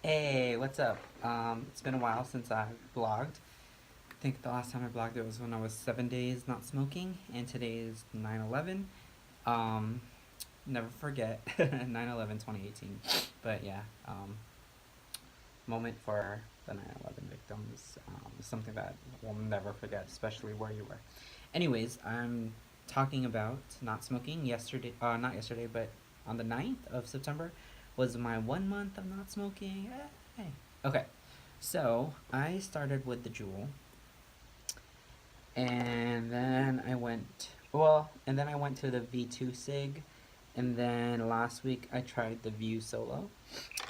Hey, what's up? It's been a while since I've vlogged. I think the last time I vlogged it was when I was 7 days not smoking, and today is 9/11. Um, Never forget 9/11 2018. But yeah, moment for the 9/11 victims. Something that we'll never forget, especially where you were. Anyways, I'm talking about not smoking. Yesterday, not yesterday, but on the 9th of September was my 1 month of not smoking. Hey. Okay, so I started with the JUUL, and then I went to the V2 Sig, and then last week I tried the View Solo,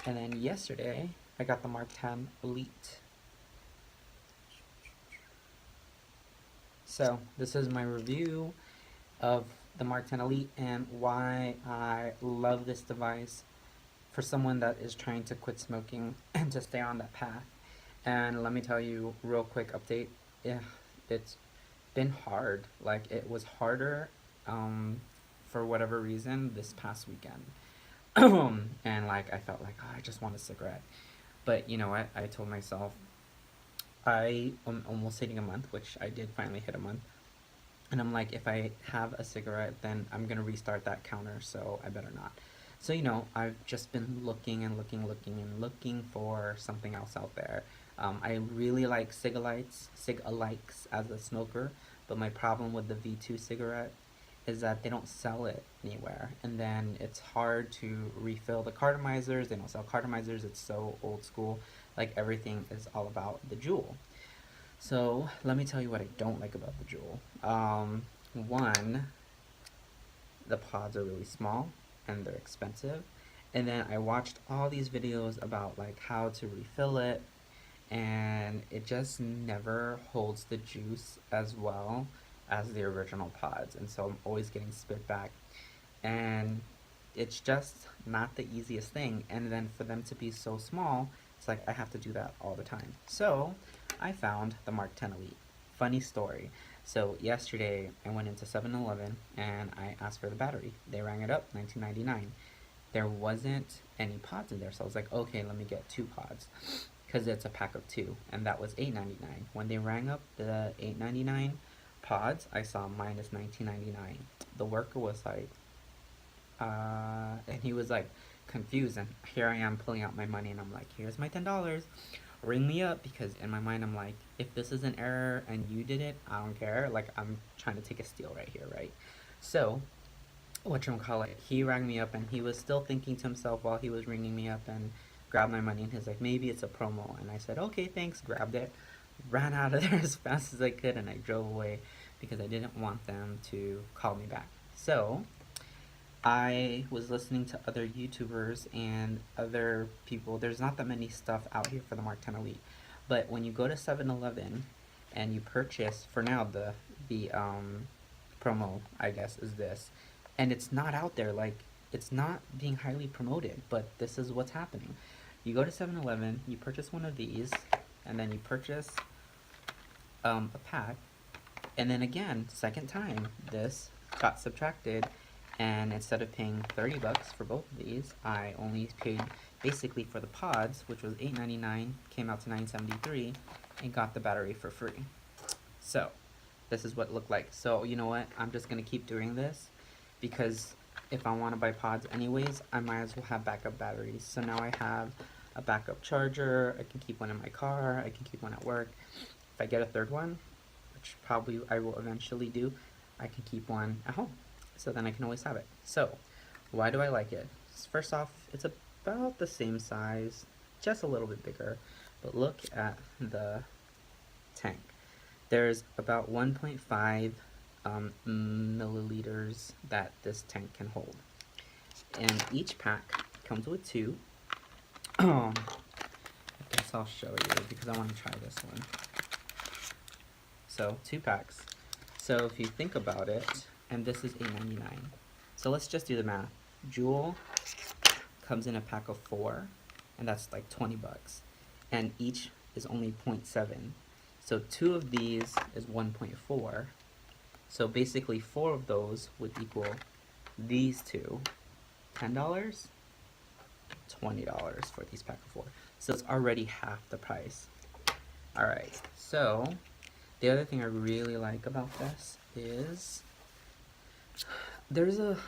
and then yesterday I got the Markten Elite. So this is my review of the Markten Elite and why I love this device for someone that is trying to quit smoking and to stay on that path. And let me tell you, real quick update. Yeah, it's been hard. Like it was harder, for whatever reason this past weekend. And like I felt like, oh, I just want a cigarette. But you know what? I told myself I am almost hitting a month, which I did finally hit a month. And I'm like, if I have a cigarette, then I'm gonna restart that counter, so I better not. So, I've just been looking and looking for something else out there. I really like cig-alikes as a smoker, but my problem with the V2 cigarette is that they don't sell it anywhere. And then it's hard to refill the cartomizers. They don't sell cartomizers, it's so old school. Like everything is all about the JUUL. So let me tell you what I don't like about the JUUL. One, the pods are really small and they're expensive. And then I watched all these videos about like how to refill it, and it just never holds the juice as well as the original pods. And so I'm always getting spit back. And it's just not the easiest thing. And then for them to be so small, it's like I have to do that all the time. So I found the Mark10 Elite. Funny story. So yesterday I went into 7-Eleven and I asked for the battery. They rang it up, $19.99. There wasn't any pods in there, so I was like, okay, let me get 2 pods because it's a pack of 2, and that was $8.99. When they rang up the $8.99 pods, I saw minus $19.99. The worker was like, and he was like confused, and here I am pulling out my money, and I'm like, here's my $10, ring me up, because in my mind I'm like, if this is an error and you did it, I don't care, like I'm trying to take a steal right here, right? So whatchamacallit, he rang me up and he was still thinking to himself while he was ringing me up and grabbed my money, and he's like, maybe it's a promo. And I said, okay, thanks, grabbed it, ran out of there as fast as I could, and I drove away because I didn't want them to call me back. So I was listening to other YouTubers and other people. There's not that many stuff out here for the Mark10 Elite, but when you go to 7-Eleven and you purchase, for now the promo, I guess, is this, and it's not out there. Like it's not being highly promoted, but this is what's happening. You go to 7-Eleven, you purchase one of these, and then you purchase a pack, and then again, second time, this got subtracted, and instead of paying 30 bucks for both of these, I only paid basically for the pods, which was $8.99, came out to $9.73, and got the battery for free. So this is what it looked like. So you know what? I'm just gonna keep doing this because if I want to buy pods anyways, I might as well have backup batteries. So now I have a backup charger. I can keep one in my car. I can keep one at work. If I get a third one, which probably I will eventually do, I can keep one at home. So then I can always have it. So why do I like it? First off, it's about the same size, just a little bit bigger. But look at the tank. There's about 1.5 milliliters that this tank can hold. And each pack comes with 2. I guess I'll show you because I want to try this one. So 2 packs. So if you think about it, and this is $8.99. So let's just do the math. JUUL comes in a pack of 4, and that's like 20 bucks. And each is only 0.7. So 2 of these is 1.4. So basically 4 of those would equal these two. $10, $20 for these pack of 4. So it's already half the price. Alright, so the other thing I really like about this is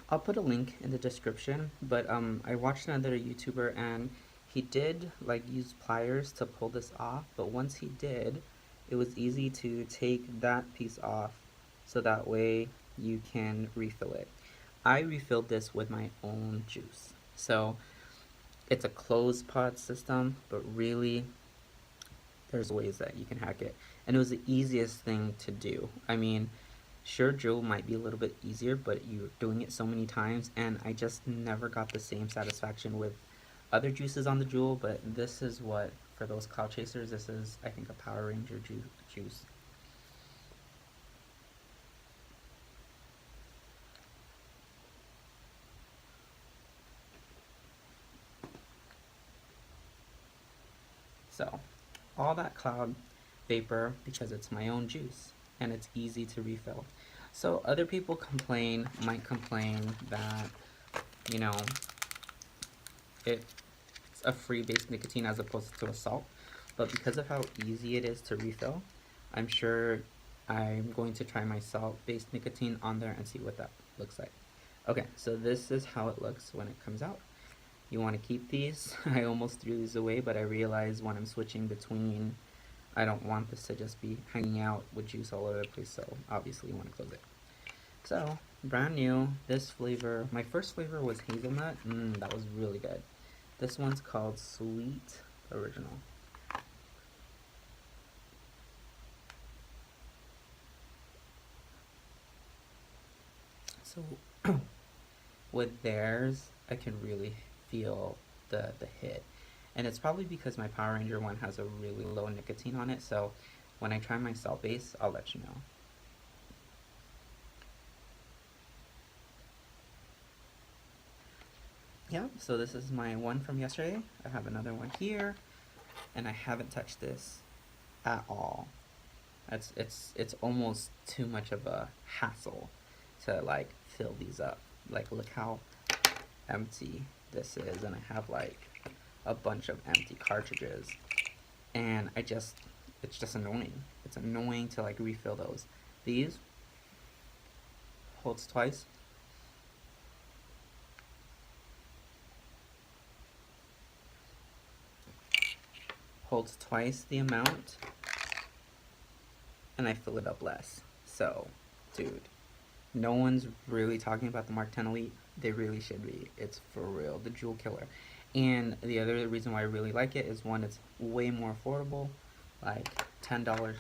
I'll put a link in the description, but I watched another YouTuber and he did like use pliers to pull this off, but once he did, it was easy to take that piece off so that way you can refill it. I refilled this with my own juice. So it's a closed pod system, but really there's ways that you can hack it. And it was the easiest thing to do. I mean, sure, JUUL might be a little bit easier, but you're doing it so many times, and I just never got the same satisfaction with other juices on the JUUL, but this is what, for those cloud chasers, this is, I think, a Power Ranger juice. So, all that cloud vapor because it's my own juice and it's easy to refill. So other people might complain that, you know, it's a free base nicotine as opposed to a salt, but because of how easy it is to refill, I'm sure I'm going to try my salt-based nicotine on there and see what that looks like. Okay, so this is how it looks when it comes out. You want to keep these. I almost threw these away, but I realized when I'm switching between, I don't want this to just be hanging out with juice all over the place, so obviously you want to close it. So, brand new, this flavor, my first flavor was hazelnut. That was really good. This one's called Sweet Original. So, with theirs, I can really feel the hit. And it's probably because my Power Ranger one has a really low nicotine on it, so when I try my salt base, I'll let you know. Yeah, so this is my one from yesterday. I have another one here, and I haven't touched this at all. It's almost too much of a hassle to like fill these up. Like, look how empty this is, and I have like a bunch of empty cartridges, and it's just annoying. It's annoying to like refill those. These holds twice. Holds twice the amount, and I fill it up less. So, dude, no one's really talking about the Markten Elite. They really should be. It's for real, the JUUL killer. And the other reason why I really like it is, one, it's way more affordable, like $10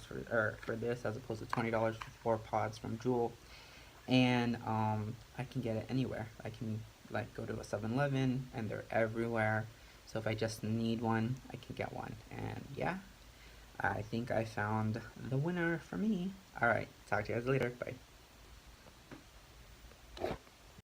for this as opposed to $20 for 4 pods from JUUL. And I can get it anywhere. I can like go to a 7-Eleven, and they're everywhere. So if I just need one, I can get one. And yeah, I think I found the winner for me. Alright, talk to you guys later. Bye.